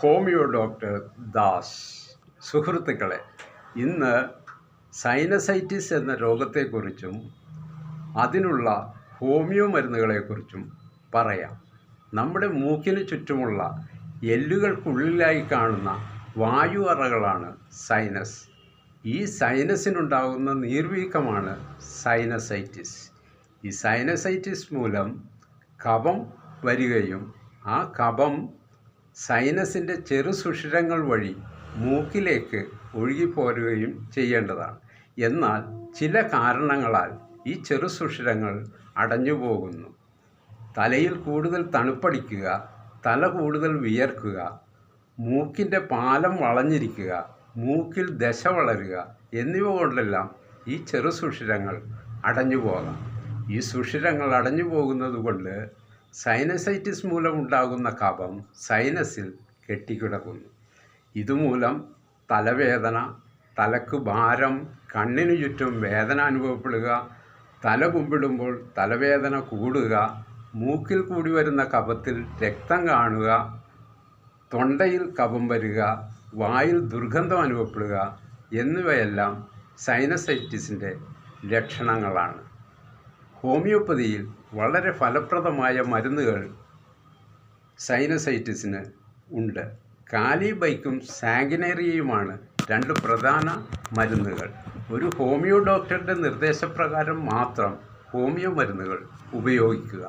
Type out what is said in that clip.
Homeo doctor Das. സുഹൃത്തുക്കളെ, ഇന്ന് sinusitis എന്ന രോഗത്തെക്കുറിച്ചും അതിനുള്ള ഹോമിയോ മരുന്നുകളെക്കുറിച്ചും പറയാം. നമ്മുടെ മൂക്കിന് ചുറ്റുമുള്ള എല്ലുകൾക്കുള്ളിലായി കാണുന്ന വായു അറകളാണ് സൈനസ്. ഈ സൈനസിനുണ്ടാകുന്ന നീർവീക്കമാണ് സൈനസൈറ്റിസ്. ഈ സൈനസൈറ്റിസ് മൂലം കഫം വരികയും ആ കഫം സൈനസിൻ്റെ ചെറുസുഷിരങ്ങൾ വഴി മൂക്കിലേക്ക് ഒഴുകിപ്പോരുകയും ചെയ്യേണ്ടതാണ്. എന്നാൽ ചില കാരണങ്ങളാൽ ഈ ചെറുസുഷിരങ്ങൾ അടഞ്ഞുപോകുന്നു. തലയിൽ കൂടുതൽ തണുപ്പടിക്കുക, തല കൂടുതൽ വിയർക്കുക, മൂക്കിൻ്റെ പാലം വളഞ്ഞിരിക്കുക, മൂക്കിൽ ദശ വളരുക എന്നിവ കൊണ്ടെല്ലാം ഈ ചെറുസുഷിരങ്ങൾ അടഞ്ഞുപോകാം. ഈ സുഷിരങ്ങൾ അടഞ്ഞു പോകുന്നത് കൊണ്ട് സൈനസൈറ്റിസ് മൂലമുണ്ടാകുന്ന കഫം സൈനസിൽ കെട്ടിക്കിടക്കുന്നു. ഇതുമൂലം തലവേദന, തലക്ക് ഭാരം, കണ്ണിനു ചുറ്റും വേദന അനുഭവപ്പെടുക, തല കുമ്പിടുമ്പോൾ തലവേദന കൂടുക, മൂക്കിൽ കൂടി വരുന്ന കഫത്തിൽ രക്തം കാണുക, തൊണ്ടയിൽ കഫം വരിക, വായിൽ ദുർഗന്ധം അനുഭവപ്പെടുക എന്നിവയെല്ലാം സൈനസൈറ്റിസിൻ്റെ ലക്ഷണങ്ങളാണ്. ഹോമിയോപ്പതിയിൽ വളരെ ഫലപ്രദമായ മരുന്നുകൾ സൈനസൈറ്റിസിന് ഉണ്ട്. കാലിബൈക്കും സാങ്കിനേറിയയുമാണ് രണ്ട് പ്രധാന മരുന്നുകൾ. ഒരു ഹോമിയോ ഡോക്ടറുടെ നിർദ്ദേശപ്രകാരം മാത്രം ഹോമിയോ മരുന്നുകൾ ഉപയോഗിക്കുക.